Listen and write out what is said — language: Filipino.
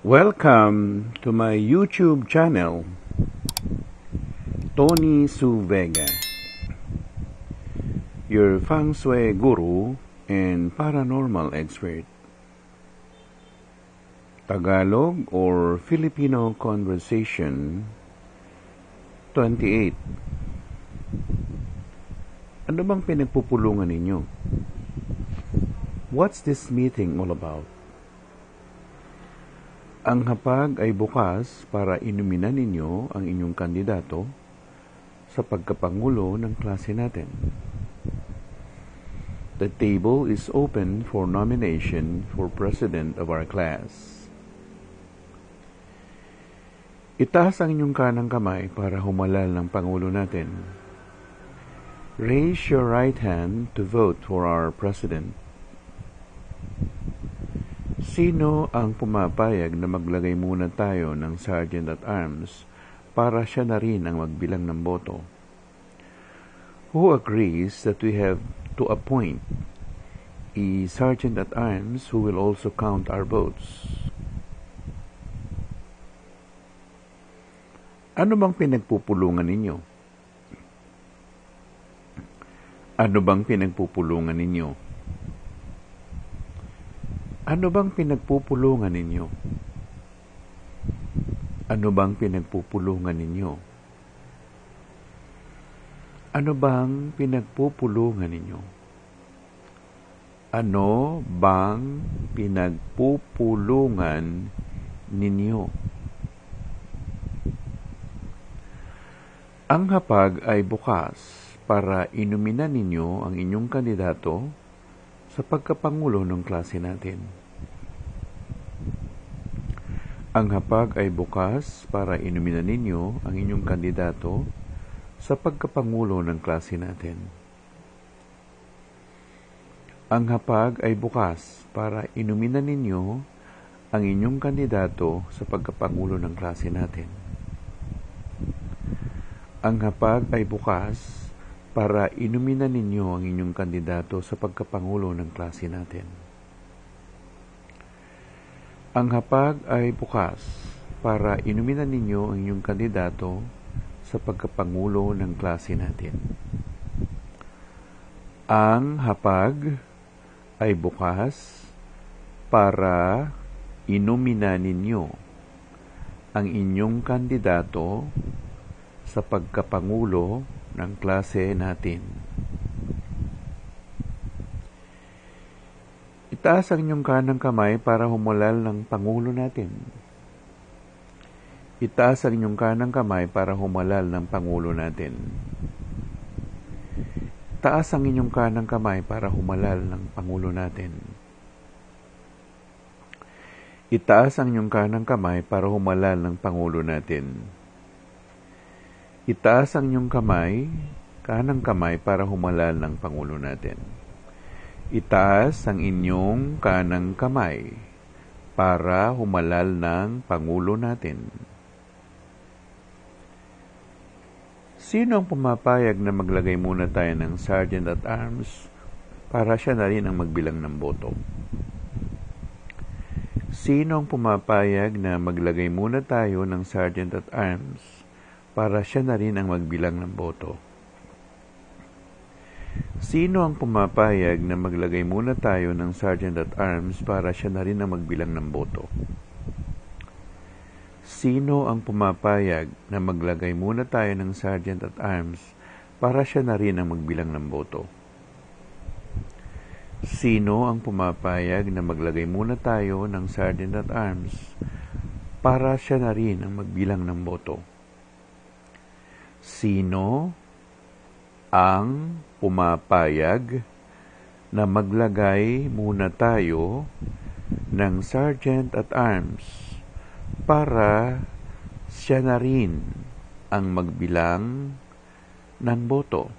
Welcome to my YouTube channel, Tony Su Vega, your feng shui guru and paranormal expert. Tagalog or Filipino Conversation 28. Ano bang pinagpupulungan ninyo? What's this meeting all about? Ang hapag ay bukas para inuminan ninyo ang inyong kandidato sa pagkapangulo ng klase natin. The table is open for nomination for president of our class. Itaas ang inyong kanang kamay para humalal ng pangulo natin. Raise your right hand to vote for our president. Sino ang pumapayag na maglagay muna tayo ng Sergeant at Arms para siya na rin ang magbilang ng boto? Who agrees that we have to appoint a Sergeant at Arms who will also count our votes? Ano bang pinagpupulungan ninyo? Ano bang pinagpupulungan ninyo? Ano bang pinagpupulungan ninyo? Ano bang pinagpupulungan ninyo? Ano bang pinagpupulungan ninyo? Ano bang pinagpupulungan ninyo? Ang hapag ay bukas para inuminan ninyo ang inyong kandidato sa pagkapangulo ng klase natin. Ang hapag ay bukas para inuminan ninyo ang inyong kandidato sa pagkapangulo ng klase natin. Ang hapag ay bukas para inuminan ninyo ang inyong kandidato sa pagkapangulo ng klase natin. Ang hapag ay bukas para inuminan ninyo ang inyong kandidato sa pagkapangulo ng klase natin. Ang hapag ay bukas para inuminan ninyo ang inyong kandidato sa pagkapangulo ng klase natin. Ang hapag ay bukas para inuminan ninyo ang inyong kandidato sa pagkapangulo ng klase natin. Itaas ang inyong kanang kamay para humalal ng pangulo natin. Itaas ang inyong kanang kamay para humalal ng pangulo natin. Itaas ang inyong kanang kamay para humalal ng pangulo natin. Itaas ang inyong kanang kamay para humalal ng pangulo natin. Itaas ang inyong kanang kamay para humalal ng pangulo natin. Itaas ang inyong kanang kamay para humalal ng pangulo natin. Sino ang pumapayag na maglagay muna tayo ng Sergeant at Arms para siya na rin ang magbilang ng boto? Sino ang pumapayag na maglagay muna tayo ng Sergeant at Arms para siya na rin ang magbilang ng boto? Sino ang pumapayag na maglagay muna tayo ng Sergeant at Arms para siya na rin ang magbilang ng boto? Sino ang pumapayag na maglagay muna tayo ng Sergeant at Arms para siya na rin ang magbilang ng boto? Sino ang pumapayag na maglagay muna tayo ng Sergeant at Arms para siya na rin ang magbilang ng boto? Sino ang pumapayag na maglagay muna tayo ng Sergeant at Arms para siya na rin ang magbilang ng boto?